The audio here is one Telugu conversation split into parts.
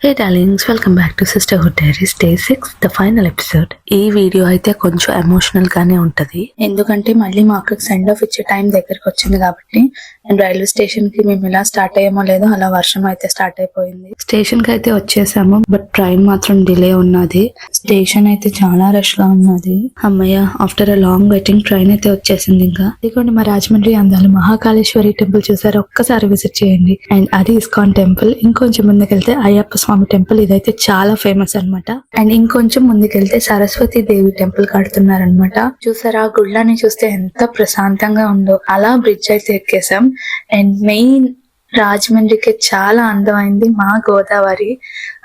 Hey darlings, welcome back to sisterhood diaries day 6 the final episode. ఈ వీడియో అయితే కొంచెం ఎమోషనల్ గానే ఉంటది, ఎందుకంటే మళ్ళీ మా అక్కకి సెండ్ ఆఫ్ ఇచ్చే టైం దగ్గరకు వచ్చింది కాబట్టి. అండ్ రైల్వే స్టేషన్ కి మేము ఇలా స్టార్ట్ అయ్యామో లేదో అలా వర్షం అయితే స్టార్ట్ అయిపోయింది. స్టేషన్ కి అయితే వచ్చేసాము, బట్ ట్రైన్ మాత్రం డిలే ఉన్నది. స్టేషన్ అయితే చాలా రష్ గా ఉన్నది. అమ్మయ్య, after a long waiting train అయితే వచ్చేసింది. ఇంకా ఇదిగోండి మా రాజమండ్రి అందాలు మహాకాళేశ్వరి టెంపుల్ చూసారు, ఒక్కసారి విజిట్ చేయండి. అండ్ అది ఇస్కాన్ టెంపుల్. ఇంకొంచెం ముందుకెళ్తే అయ్యప్ప స్వామి టెంపుల్, ఇదైతే చాలా ఫేమస్ అన్నమాట. అండ్ ఇంకొంచెం ముందుకెళ్తే సరస్వతి దేవి టెంపుల్ కడుతున్నారనమాట. చూసారా, గుళ్ళని చూస్తే ఎంత ప్రశాంతంగా ఉందో. అలా బ్రిడ్జ్ అయితే ఎక్కేసాం. అండ్ మెయిన్ రాజమండ్రికి చాలా అందమైంది మా గోదావరి.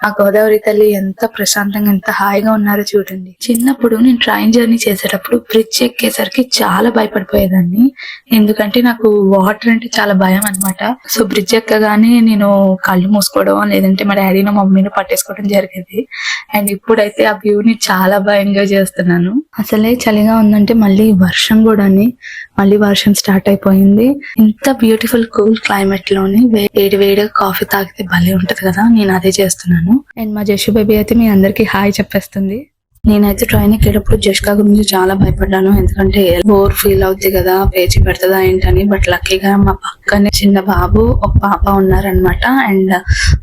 ఆ గోదావరి తల్లి ఎంత ప్రశాంతంగా ఎంత హాయిగా ఉన్నారో చూడండి. చిన్నప్పుడు నేను ట్రైన్ జర్నీ చేసేటప్పుడు బ్రిడ్జ్ ఎక్కేసరికి చాలా భయపడిపోయేదాన్ని, ఎందుకంటే నాకు వాటర్ అంటే చాలా భయం అనమాట. సో బ్రిడ్జ్ ఎక్కగానే నేను కళ్ళు మూసుకోవడం లేదంటే మా డాడీని మమ్మీని పట్టేసుకోవడం జరిగేది. అండ్ ఇప్పుడైతే ఆ వ్యూ ని చాలా బాగా ఎంజాయ్ చేస్తున్నాను. అసలే చలిగా ఉందంటే మళ్ళీ వర్షం కూడా, మళ్ళీ వర్షం స్టార్ట్ అయిపోయింది. ఇంత బ్యూటిఫుల్ కూల్ క్లైమేట్ లోని వేడి వేడిగా కాఫీ తాగితే భలే ఉంటది కదా. నేను అదే చేస్తున్నాను. అండ్ మా జషు బేబీ అయితే మీ అందరికి హాయ్ చెప్పేస్తుంది. నేనైతే ట్రైన్ ఎక్కేటప్పుడు జష్కా గురించి చాలా భయపడ్డాను, ఎందుకంటే బోర్ ఫీల్ అవుద్ది కదా, పేచి పెడతదా ఏంటని. బట్ లక్కీగా మా పక్కనే చిన్న బాబు ఒక పాప ఉన్నారనమాట. అండ్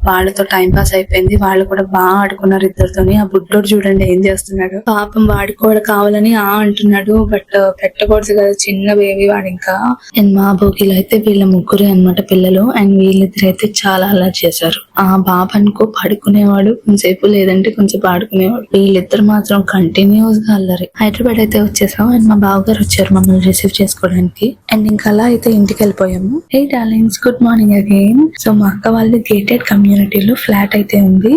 వాళ్ళతో టైం పాస్ అయిపోయింది. వాళ్ళు కూడా బాగా ఆడుకున్నారు ఇద్దరితోని. ఆ బుడ్డోడు చూడండి ఏం చేస్తున్నాడు, పాపం వాడికి కూడా కావాలని అంటున్నాడు, బట్ పెట్టకూడదు కదా, చిన్న బేబీ వాడు ఇంకా. అండ్ మా బోగిలో అయితే వీళ్ళ ముగ్గురే అనమాట పిల్లలు. అండ్ వీళ్ళిద్దరు అయితే చాలా అలర్ట్ చేశారు. ఆ బాబు అనుకో పడుకునేవాడు కొంచెంసేపు, లేదంటే కొంచెం ఆడుకునేవాడు. వీళ్ళిద్దరు మాత్రం కంటిన్యూస్ గా అల్లరి. హైదరాబాద్ అయితే వచ్చేసాం. అండ్ మా బావగారు వచ్చారు మమ్మల్ని రిసీవ్ చేసుకోవడానికి. అండ్ ఇంకా అలా అయితే ఇంటికి వెళ్ళిపోయాము. హే darlings, good morning again. So మా అక్క వాళ్ళ గేటెడ్ కమ్యూనిటీలో ఫ్లాట్ అయితే ఉంది.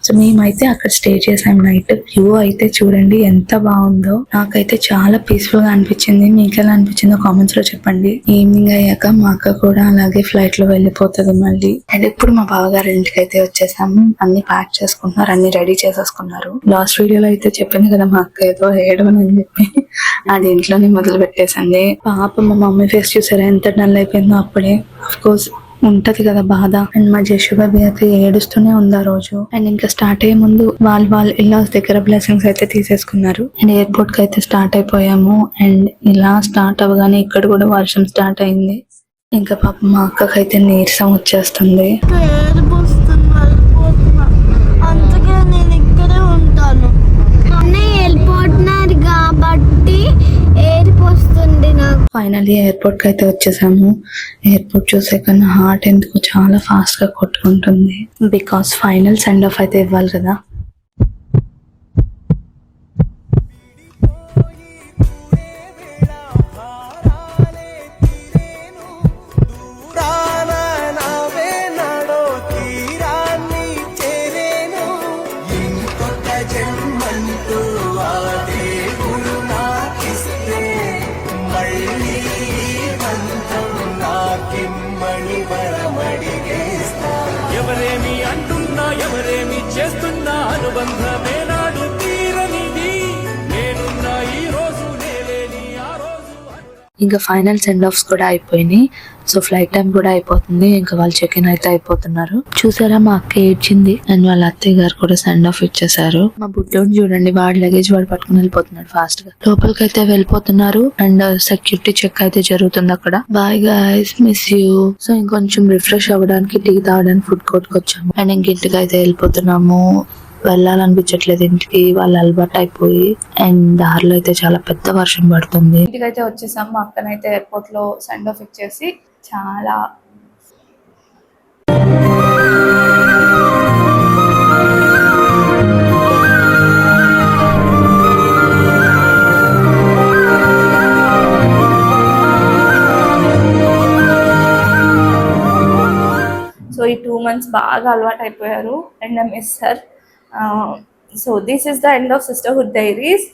సో మేమైతే అక్కడ స్టే చేసాం నైట్. వ్యూ అయితే చూడండి ఎంత బాగుందో. నాకైతే చాలా పీస్ఫుల్ గా అనిపించింది. మీకు ఎలా అనిపించిందో కామెంట్స్ లో చెప్పండి. ఈవినింగ్ అయ్యాక మా అక్క కూడా అలాగే ఫ్లైట్ లో వెళ్ళిపోతుంది మళ్ళీ. అండ్ ఇప్పుడు మా బావగారి ఇంటికి అయితే వచ్చేసాము. అన్ని ప్యాక్ చేసుకుంటున్నారు, అన్ని రెడీ చేసేసుకున్నారు. లాస్ట్ వీడియోలో అయితే చెప్పింది కదా మా అక్క ఏదో ఏడవని అని చెప్పి, అది ఇంట్లోనే మొదలు పెట్టేసింది. పాప మా మమ్మీ ఫేస్ చూసారా ఎంత డల్ అయిపోయిందో అప్పుడే. అఫ్ కోర్స్ ఉంటది కదా బాధ. అండ్ మా జషు బేబీ అయితే ఏడుస్తూనే ఉంది ఆ రోజు. అండ్ ఇంకా స్టార్ట్ అయ్యే ముందు వాళ్ళ ఇల్లాస్ దగ్గర బ్లెస్సింగ్స్ అయితే తీసేసుకున్నారు. అండ్ ఎయిర్పోర్ట్ కి అయితే స్టార్ట్ అయిపోయాము. అండ్ ఇలా స్టార్ట్ అవ్వగానే ఇక్కడ కూడా వర్షం స్టార్ట్ అయింది. ఇంకా పాప మా అక్కకైతే నీరసం వచ్చేస్తుంది. ఫైనల్లీ ఎయిర్పోర్ట్ కి అయితే వచ్చేసాము. ఎయిర్పోర్ట్ చూసే కన్నా హార్ట్ ఎందుకు చాలా ఫాస్ట్ గా కొట్టుకుంటుంది, బికాస్ ఫైనల్ సెండ్ ఆఫ్ అయితే ఇవ్వాలి కదా. ఎవరేమి అంటున్నా ఎవరేమి చేస్తున్నా అనుబంధమే నాడు తీరనిది. నేనున్నా ఈ రోజు నేలేని ఆ రోజు. ఇంకా ఫైనల్ సెండ్ ఆఫ్స్ కూడా అయిపోయినాయి. సో ఫ్లైట్ టైం కూడా అయిపోతుంది. ఇంకా వాళ్ళు చెక్ ఇన్ అయితే అయిపోతున్నారు. చూసారా, మా అక్క ఏడ్చింది. అండ్ వాళ్ళ అత్తయ్య గారు కూడా సెండ్ ఆఫ్ ఇచ్చేసారు. మా బుడ్డోని చూడండి, వాడి లగేజ్ వాడు పట్టుకుని వెళ్ళిపోతున్నాడు ఫాస్ట్ గా. లోపలికి అయితే వెళ్ళిపోతున్నారు. అండ్ సెక్యూరిటీ చెక్ అయితే జరుగుతుంది అక్కడ. Bye guys, miss you. So ఇంకొంచెం రిఫ్రెష్ అవ్వడానికి టీ తాగడానికి ఫుడ్ కోర్ట్ కి వచ్చాము. అండ్ ఇంటికి అయితే వెళ్ళిపోతున్నాము. వెళ్ళాలనిపించట్లేదు ఇంటికి, వాళ్ళు అలవాటు అయిపోయి. అండ్ దారిలో అయితే చాలా పెద్ద వర్షం పడుతుంది. ఇంటికి అయితే వచ్చేసాం. మా అక్కనైతే ఎయిర్పోర్ట్ లో సెండ్ ఆఫ్ ఇచ్చేసి చాలా సో ఈ 2 months బాగా అలవాటు అయిపోయారు. And I miss her. So this is the end of sisterhood diaries.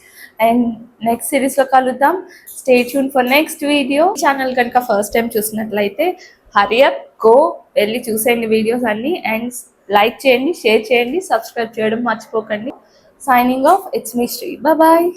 And next series లో కలుద్దాం. Stay tune for next video. Channel కనుక ఫస్ట్ టైం చూసినట్లయితే హరీ అప్, గో వెళ్ళి చూసేయండి వీడియోస్ అన్ని. అండ్ లైక్ చేయండి, షేర్ చేయండి, సబ్స్క్రైబ్ చేయడం మర్చిపోకండి. Signing off, it's me Sri. Bye.